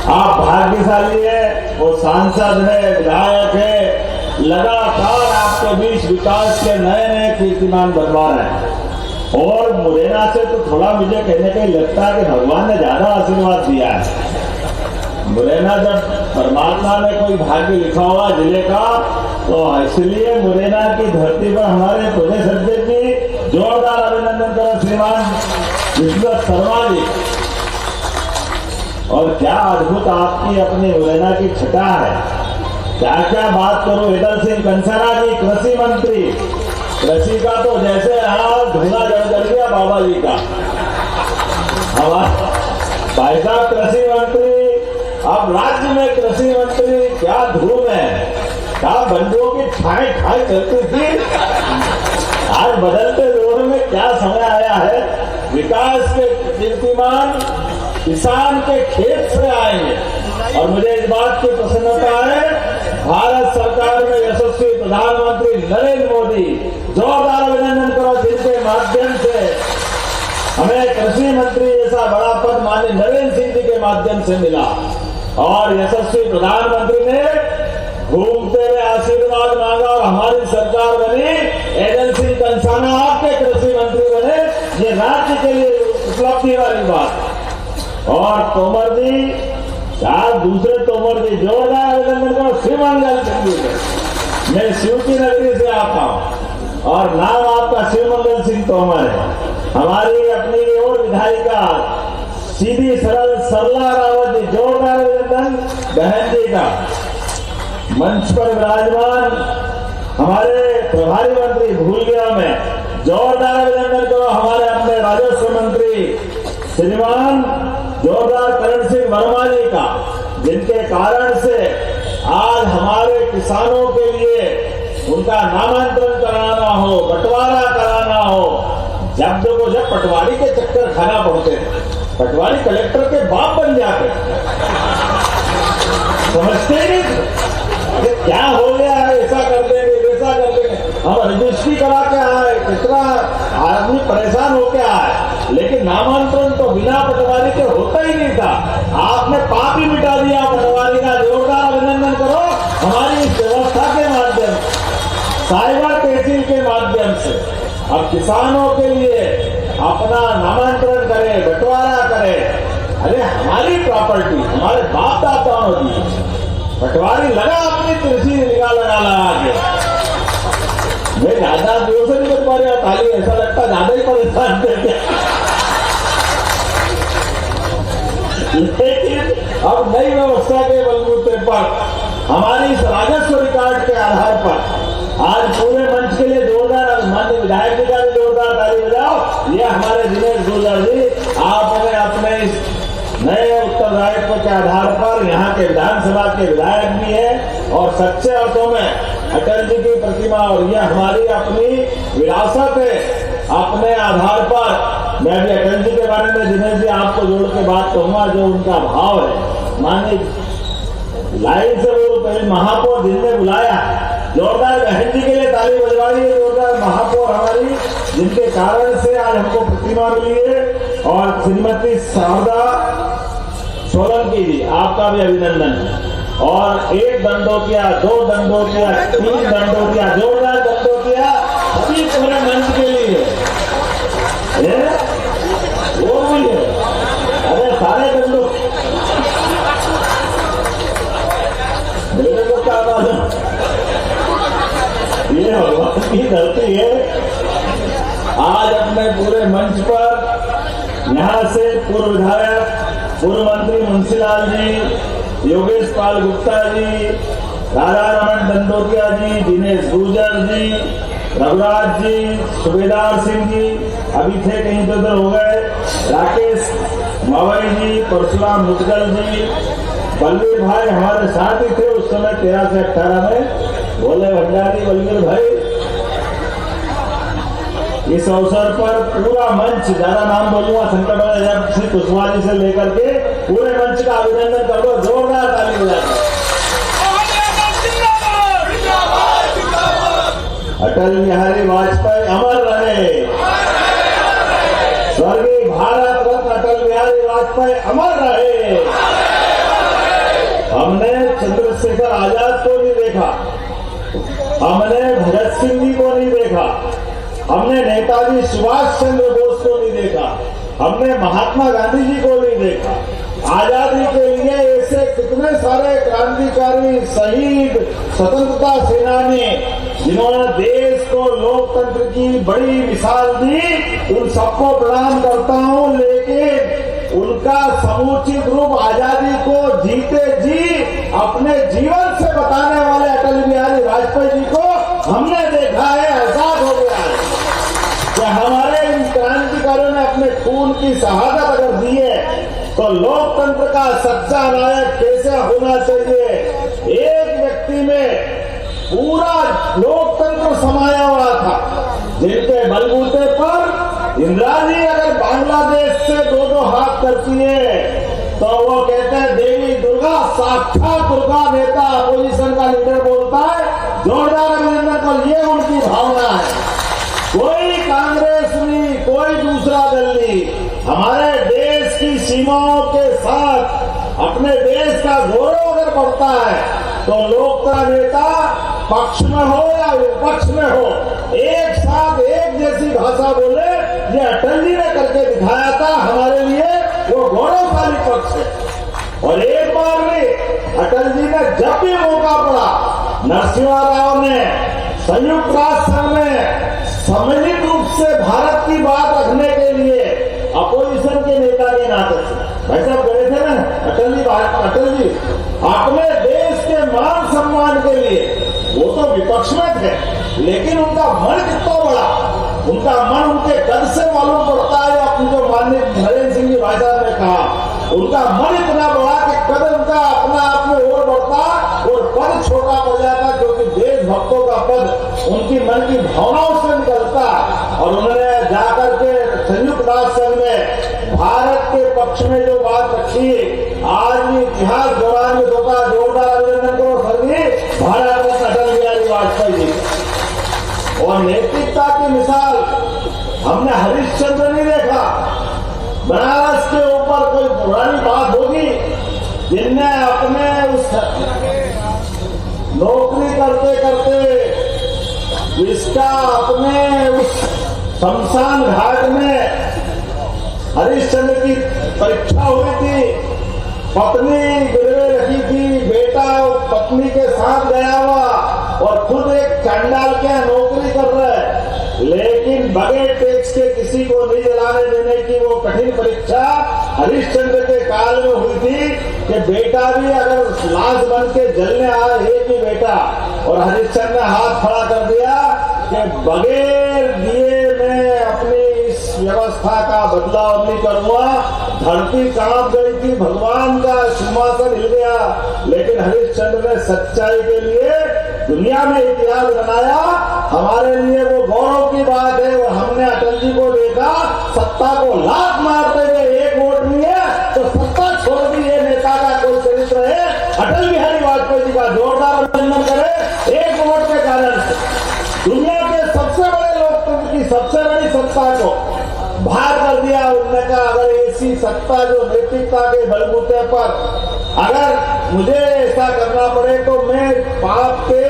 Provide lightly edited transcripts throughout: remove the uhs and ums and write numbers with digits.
आप भाग्यशाली है, वो सांसद है, विधायक है, लगातार आपके बीच विकास के नए नए कीर्तिमान बनवा रहे हैं। और मुरैना से तो थोड़ा मुझे कहने का लगता है कि भगवान ने ज्यादा आशीर्वाद दिया है। मुरैना जब परमात्मा ने कोई भाग्य लिखा हुआ जिले का, तो इसलिए मुरैना की धरती पर हमारे पुणे सज्जन जी जोरदार अभिनंदन करो श्रीमान विश्वनाथ शर्मा जी। और क्या अद्भुत आपकी अपनी मुरैना की छटा है, क्या क्या बात करो। हेदर सिंह कंसारा जी कृषि मंत्री, कृषि का तो जैसे धुआं जड़ गया बाबा जी का। हमारे भाई साहब कृषि मंत्री, अब राज्य में कृषि मंत्री, क्या धूम है, क्या बंधुओं की ठाई ठाई चलती थी। आज बदलते दौर में क्या समय आया है, विकास के कीर्तिमान किसान के खेत से आएंगे। और मुझे इस बात की प्रसन्नता है, भारत सरकार में यशस्वी प्रधानमंत्री नरेंद्र मोदी, जोरदार अभिनंदन करो, जिनके माध्यम से हमें कृषि मंत्री जैसा बड़ा पद माननीय नरेंद्र सिंह जी के माध्यम से मिला। और यशस्वी प्रधानमंत्री ने घूमते हुए आशीर्वाद मांगा और हमारी सरकार बनी। एजेंसी कंसाना आपके कृषि मंत्री बने, ये राज्य के लिए उपलब्धि वाली बात। और तोमर जी, चार दूसरे तोमर जी, जोरदार अभिनंदन करो शिवमंगल सिंह जी। मैं शिव की नगरी से आता हूँ और नाम आपका शिवमंगल सिंह तोमर है। हमारी अपनी और विधायिका सीधी सरल सरला रावत जी, जोरदार अभिनंदन बहन जी का। मंच पर विराजमान हमारे प्रभारी मंत्री भूल गया मैं, जोरदार अभिनंदन करो हमारे अपने राजस्व मंत्री श्रीमान जोरदार करण सिंह वर्मा जी का, जिनके कारण से आज हमारे किसानों के लिए उनका नामांतरण कराना हो, बंटवारा कराना हो, जब देखो जब पटवारी के चक्कर खाना पड़ते हैं, पटवारी कलेक्टर के बाप बन जाते हैं। समझते नहीं क्या हो गया है, ऐसा कर देंगे वैसा कर देंगे। हम रजिस्ट्री करा के आए, कितना आदमी परेशान होके आए, लेकिन नामांतरण तो बिना पटवारी के होता ही नहीं था। आपने पाप ही मिटा दिया पटवारी का, जोरदार अभिनंदन करो हमारी इस व्यवस्था के माध्यम से, साइबर तहसील के माध्यम से। अब किसानों के लिए अपना नामांतरण करे, बंटवारा करे, अरे हमारी प्रॉपर्टी हमारे बाप दादाओं ने दी, पटवारी लगा अपनी कृषि निगाह लगा के। मैं ज्यादा दूर से नहीं बंटवारी ताली, ऐसा लगता ज्यादा ही परेशान करते। लेकिन अब नई व्यवस्था के बलबूते पर हमारी इस राजस्व रिकॉर्ड के आधार पर आज पूरे मंच के लिए जोरदार माननीय विधायक जी का भी जोरदार ताली बजाओ। ये हमारे दिनेश गुर्जर जी, आपने अपने इस नए उत्तरदायित्व के आधार पर यहाँ के विधानसभा के विधायक भी हैं और सच्चे अर्थों में अटल जी की प्रतिमा, और यह हमारी अपनी विरासत है। अपने आधार पर मैं भी अटल जी के बारे में दिनेश जी आपको जोड़ के बात कहूंगा, जो उनका भाव है। माननीय लाइन से वो पहले महापौर जिनने बुलाया, जोरदार बहन जी के लिए ताली बजवाइए, जोरदार महापौर हमारी, जिनके कारण से आज हमको प्रतिमा मिली है। और श्रीमती शारदा सोलंकी जी, आपका भी अभिनंदन। और एक दंडोतिया, दो दंडोतिया, तीन दंडोतिया, जोरदार दंडोतिया अभी पूरे मंच के लिए वो भी है। अरे सारे दंडो, मेरे को क्या मालूम, ये भगवान की धरती है। आज अपने पूरे मंच पर यहाँ से पूर्व विधायक, पूर्व मंत्री मुंशीलाल जी, योगेश पाल गुप्ता जी, राधा रमन दंडोतिया जी, दिनेश गुर्जर जी, रघुराज जी, सुबेदार सिंह जी अभी थे कहीं तो उधर हो गए, राकेश मवई जी, परशुराम मुदगल जी, बलवीर भाई हमारे साथ ही थे उस समय 13 से 18 में, भोले भंडारी बलवीर भाई। इस अवसर पर पूरा मंच, ज्यादा नाम बोलूंगा, शंकर सिंह कुशवाहा जी से लेकर के पूरे मंच का अभिनंदन कर दो, जोरदार ताली बजाकर। अटल बिहारी वाजपेयी अमर रहे, स्वर्गीय भारत रत्न अटल बिहारी वाजपेयी अमर रहे। चंद्रशेखर आजाद को नहीं देखा, हमने भगत सिंह जी को नहीं देखा, हमने नेताजी सुभाष चंद्र बोस को नहीं देखा, हमने महात्मा गांधी जी को नहीं देखा। आजादी के लिए ऐसे कितने सारे क्रांतिकारी, शहीद, स्वतंत्रता सेनानी जिन्होंने देश को लोकतंत्र की बड़ी मिसाल दी, उन सबको प्रणाम करता हूं। लेकिन उनका समुचित रूप आजादी को जीते जी अपने जीवन से बताने वाले अटल बिहारी वाजपेयी जी को हमने देखा है, एहसास हो गया है कि हमारे इन क्रांतिकारियों ने अपने खून की शहादत अगर दी है तो लोकतंत्र का सच्चा नायक कैसे होना चाहिए। एक व्यक्ति में पूरा लोकतंत्र समाया हुआ था, जिनके बलबूते पर इंदिरा जी अगर बांग्लादेश से दो हाथ करती है तो वो कहते हैं देवी दुर्गा, साक्षात दुर्गा। नेता अपोजिशन का लीडर बोलता है, जोरदार अभिनंदन कर, ये उनकी भावना है। कोई कांग्रेस नहीं, कोई दूसरा दल नहीं, हमारे देश की सीमाओं के साथ अपने देश का गौरव अगर बढ़ता है तो लोकतंत्र नेता पक्ष में हो या विपक्ष में हो, एक साथ एक जैसी भाषा बोले। ये अटल जी ने करके दिखाया था, हमारे लिए वो गौरवशाली पक्ष है। और एक बार भी अटल जी ने जब भी मौका पड़ा, नरसिम्हा राव ने संयुक्त राष्ट्र संघ में सम्मिलित रूप से भारत की बात रखने के लिए अपोजिशन के नेता के नाते से भाई साहब गए थे ना अटल जी अपने देश के मान सम्मान के लिए। वो तो विपक्ष में थे, लेकिन उनका मन कितना बड़ा, उनका मन उनके कद से मालूम पड़ता है। अपनी जो माननीय नरेंद्र सिंह जी भाई साहब ने कहा, उनका मन इतना बड़ा कि कद उनका अपना आप में और बढ़ता और पद छोटा पड़ जाता, क्योंकि देशभक्तों का पद उनकी मन की भावनाओं से निकलता। और उन्होंने जाकर के संयुक्त राष्ट्र संघ में भारत के पक्ष में जो बात रखी, आज भी इतिहास गौरवान्वित होता। जोरदार अभिनंदन करो सर जी, भारत रत्न अटल बिहारी वाजपेयी जी। और नैतिकता की मिसाल हमने हरिश्चंद्र नहीं देखा। बनारस के ऊपर कोई पुरानी बात होगी, जिनने अपने उस नौकरी करते करते जिसका अपने उस शमशान घाट में हरिश्चंद्र की परीक्षा हुई थी, पत्नी गिरवे रखी थी, बेटा पत्नी के साथ गया हुआ और खुद एक चांडाल के नौकरी कर रहा है, लेकिन बगैर टैक्स के किसी को नहीं जलाने देने की वो कठिन परीक्षा हरिश्चंद्र के काल में हुई थी कि बेटा भी अगर लाश बन के जलने आए, एक ही बेटा, और हरिश्चंद्र ने हाथ खड़ा कर दिया कि बगैर दिए मैं अपनी इस व्यवस्था का बदलाव नहीं करूंगा। धरती कांप गई थी, भगवान का सिंहासन हिल गया, लेकिन हरिश्चंद्र ने सच्चाई के लिए दुनिया में इतिहास बनाया। हमारे लिए वो गौरव की बात है। और हमने अटल जी को देखा, सत्ता को लात मारते हुए, एक वोट नहीं है तो सत्ता छोड़ दी। ये नेता का कोई चरित्र है अटल बिहारी वाजपेयी जी का, जोरदार अभिनंदन करें। एक वोट के कारण दुनिया के सबसे बड़े लोकतंत्र की सबसे बड़ी सत्ता को बाहर कर दिया। उन्होंने कहा अगर ऐसी सत्ता जो नैतिकता के बलबूते पर अगर मुझे ऐसा करना पड़े तो मैं पाप के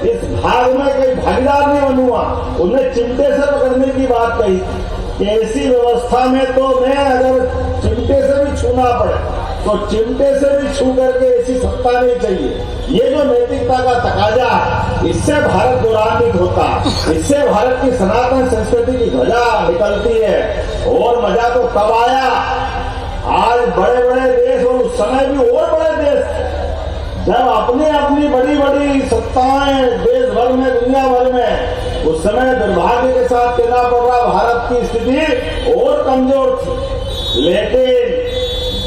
इस भाग में कहीं भागीदार नहीं बनूंगा। उन्हें चिमटे से पकड़ने की बात कही कि ऐसी व्यवस्था में तो मैं अगर चिमटे से भी छूना पड़े तो चिमटे से भी छू करके ऐसी सत्ता नहीं चाहिए। ये जो नैतिकता का तकाजा है, इससे भारत गौरवान्वित होता, इससे भारत की सनातन संस्कृति की ध्वजा निकलती है। और मजा तो तब आया, आज बड़े बड़े देश और उस समय भी और बड़े देश जब अपनी अपनी बड़ी बड़ी सत्ताएं देश भर में, दुनिया भर में, उस समय दुर्भाग्य के साथ कहना पड़ रहा भारत की स्थिति और कमजोर थी। लेकिन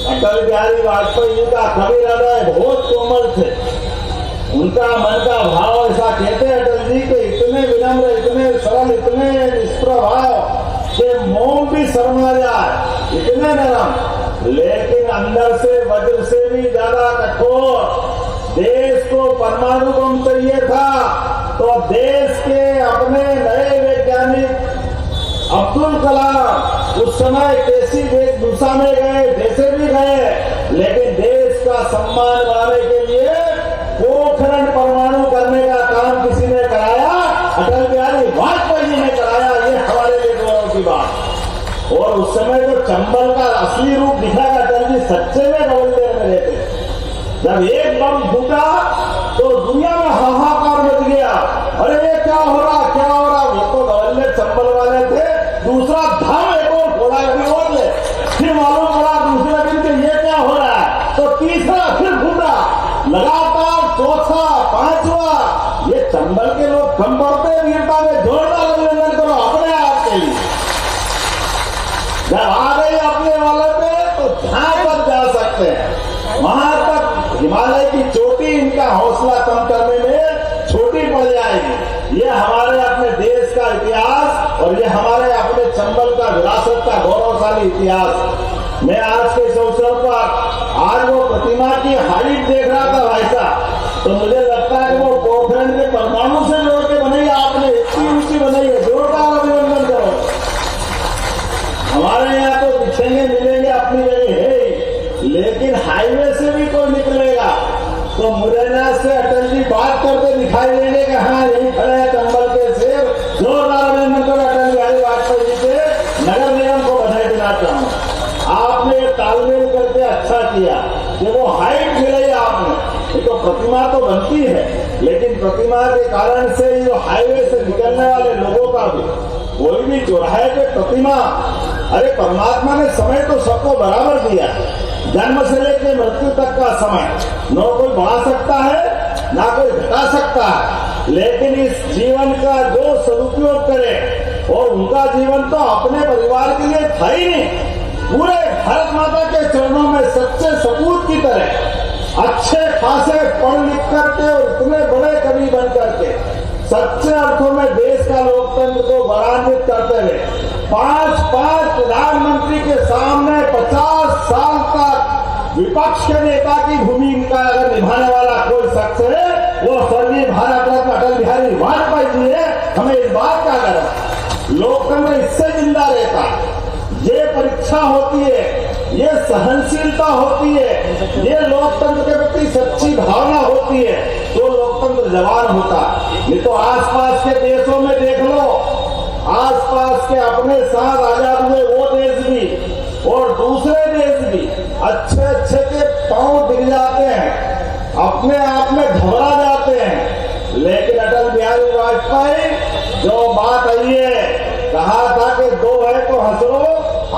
अटल बिहारी वाजपेयी जी का कवि हृदय बहुत कोमल थे, उनका मन का भाव ऐसा कहते हैं अटल जी के इतने विनम्र, इतने सरल, इतने निष्प्रभाव कि मोम भी शर्मा जाए, इतने नरम, लेकिन अंदर से वज्र से भी ज्यादा कठोर। देश को परमाणु बम चाहिए था तो देश के अपने नए वैज्ञानिक अब्दुल कलाम उस समय कैसी वेशभूषा में गए, जैसे भी गए, लेकिन देश का सम्मान बढ़ाने के लिए उस समय जो चंबल का असली रूप दिखाएगा, अटल जी सच्चे में गवंडेर में रहते। जब एक बम फूटा तो दुनिया में हाहाकार मच गया, अरे ये क्या हो रहा क्या हो रहा। वो तो गवंडेर चंबल वाले थे। दूसरा धाम एक और घोड़ा कभी और ले, फिर मालूम पड़ा दूसरे दिन के ये क्या हो रहा है, तो तीसरा फिर फूटा, लगातार चौथा पांचवा। ये चंबल के लोग कम पड़ते, वीरता में जोरदार अभिनंदन करो अपने आप के लिए। जब आ गए अपने वाले पे तो जहां तक जा सकते हैं वहां तक, हिमालय की चोटी इनका हौसला कम करने में छोटी पड़ जाएगी। ये हमारे अपने देश का इतिहास और ये हमारे अपने चंबल का विरासत का गौरवशाली इतिहास। मैं आज के इस अवसर पर आज वो प्रतिमा की हाइट देख रहा था भाई साहब, तो मुझे लगता है वो पोखरण के परमाणु से जोड़ के बनाई आपने, इतनी ऊंची बनाई है। जोरदार अभिनंदन करो। हमारे यहाँ तो दिखेंगे मिलेंगे अपनी जगह है, लेकिन हाईवे से भी कोई निकलेगा तो मुरैना से अटल जी बात करते दिखाई देंगे कि हाँ यही खड़े हैं चंबल के शेर। जोरदार अभिनंदन करो अटल बिहारी वाजपेयी जी से, नगर निगम को बधाई देना चाहूंगा। आपने तालमेल करके अच्छा किया कि वो हाइट मिलाई आपने। तो प्रतिमा तो बनती है, लेकिन प्रतिमा के कारण से जो हाईवे से निकलने वाले लोगों का भी कोई भी चौराहे पे प्रतिमा, अरे परमात्मा ने समय तो सबको बराबर दिया, जन्म से लेकर मृत्यु तक का समय न कोई बढ़ा सकता है ना कोई घटा सकता है, लेकिन इस जीवन का जो सदुपयोग करे, और उनका जीवन तो अपने परिवार के लिए था ही नहीं, पूरे भारत माता के चरणों में सच्चे सपूत की तरह अच्छे खासे पढ़ लिख करके और इतने बड़े कवि बन करके सच्चे अर्थों में देश का लोकतंत्र को गौरवान्वित करते हुए 5 प्रधानमंत्री के सामने 50 साल तक विपक्ष के नेता की भूमिका अगर निभाने वाला कोई शख्स है वो स्वर्गीय भारत रत्न अटल बिहारी वाजपेयी जी है। हमें इस बात का गर्व है, लोकतंत्र इससे जिंदा रहता है। ये परीक्षा होती है, ये सहनशीलता होती है, ये लोकतंत्र के प्रति सच्ची भावना होती है, तो लोकतंत्र जवान होता है। ये तो आसपास के देशों में देख लो, आसपास के अपने साथ आजाद हुए वो देश भी और दूसरे देश भी अच्छे अच्छे के पांव गिर जाते हैं, अपने आप में घबरा जाते हैं। लेकिन अटल बिहारी वाजपेयी जो बात आई है, कहा था कि 2 है तो हंसो,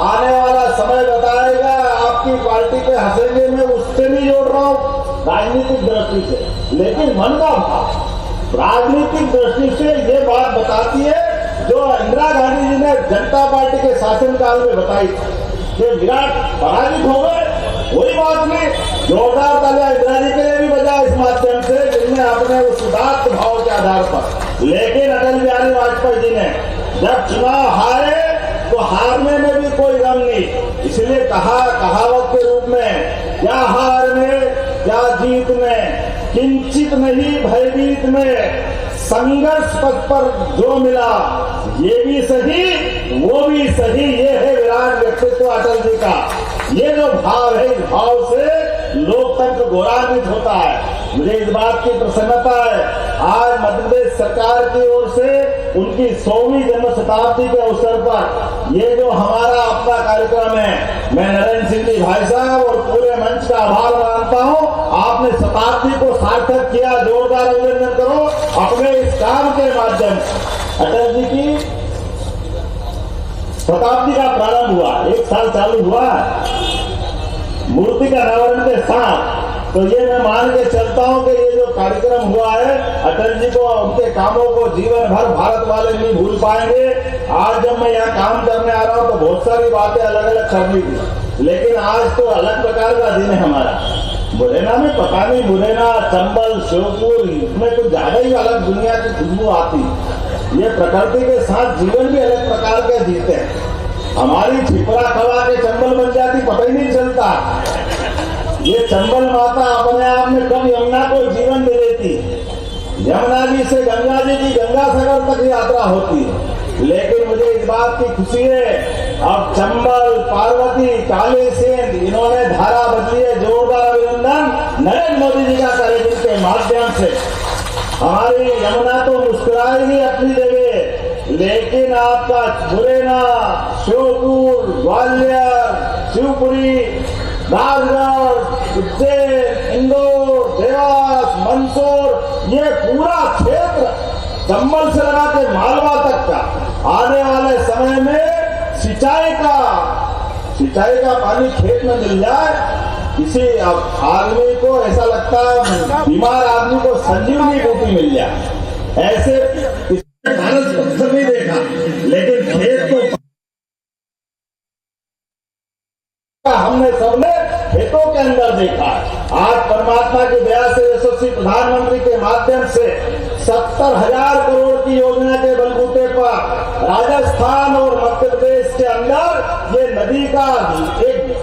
आने वाला समय बताएगा आपकी पार्टी पे हंसेंगे। मैं उससे नहीं जोड़ रहा हूँ राजनीतिक दृष्टि से, लेकिन मन का भाव राजनीतिक दृष्टि से ये बात बताती है जो इंदिरा गांधी जी ने जनता पार्टी के शासनकाल में बताई कि विराट पराजित हो गए, कोई बात नहीं, जोरदार तालियां इंदिरा जी के लिए भी बजा इस माध्यम से जिनने अपने उस उदात्त भाव के आधार पर। लेकिन अटल बिहारी वाजपेयी जी ने जब चुनाव हारे तो हारने में भी कोई गम नहीं, इसलिए कहावत के रूप में क्या हार में क्या जीत में, किंचित नहीं भयभीत में, संघर्ष पथ पर जो मिला ये भी सही वो भी सही। ये है विराट व्यक्तित्व अटल जी का। ये जो भाव है, इस भाव से लोकतंत्र गौरवान्वित होता है। मुझे इस बात की प्रसन्नता है, आज मध्य प्रदेश सरकार की ओर से उनकी 100वीं जन्म शताब्दी के अवसर पर ये जो हमारा अपना कार्यक्रम है, मैं नरेंद्र सिंह जी भाई साहब और पूरे मंच का आभार मानता हूँ। आपने शताब्दी को सार्थक किया, जोरदार अभिनंदन करो अपने इस काम के माध्यम से। अटल जी की शताब्दी का प्रारंभ हुआ, 1 साल चालू हुआ मूर्ति का अनावरण के साथ, तो ये मैं मान के चलता हूँ कि ये जो कार्यक्रम हुआ है अटल जी को उनके कामों को जीवन भर भारत वाले नहीं भूल पाएंगे। आज जब मैं यहाँ काम करने आ रहा हूँ तो बहुत सारी बातें अलग अलग करनी थी, लेकिन आज तो अलग प्रकार का दिन है हमारा। मुरैना में पता नहीं, मुरैना चंबल श्योपुर इसमें कुछ ज्यादा ही अलग दुनिया की खुशबू आती। ये प्रकृति के साथ जीवन भी अलग प्रकार के जीते हैं। हमारी छिपरा खवा के चंबल बन जाती पता ही नहीं चलता। ये चंबल माता अपने आप में कब यमुना को जीवन दे देती, यमुना जी से गंगा जी की गंगा सागर तक यात्रा होती है। लेकिन मुझे इस बात की खुशी है, अब चंबल पार्वती काली सेन इन्होंने धारा बदली है। जोरदार अभिनंदन नरेंद्र मोदी जी का कार्यक्रम के माध्यम से। हमारी यमुना तो मुस्कुराएगी अपनी जगह, लेकिन आपका मुरैना, श्योपुर, ग्वालियर, शिवपुरी, राजगढ़, उज्जैन, इंदौर, देवास, मंदसौर, ये पूरा क्षेत्र चंबल से लगा के मालवा तक का आने वाले समय में सिंचाई का पानी खेत में मिल जाए। किसी आदमी को ऐसा लगता है, बीमार आदमी को संजीवनी बूटी मिल जाए। ऐसे भारत पत्थर नहीं देखा, लेकिन खेत को हमने सबने खेतों के अंदर देखा। आज परमात्मा की दया से यशस्वी प्रधानमंत्री के माध्यम से 70,000 करोड़ की योजना के बलबूते पर राजस्थान और मध्य प्रदेश के अंदर ये नदी का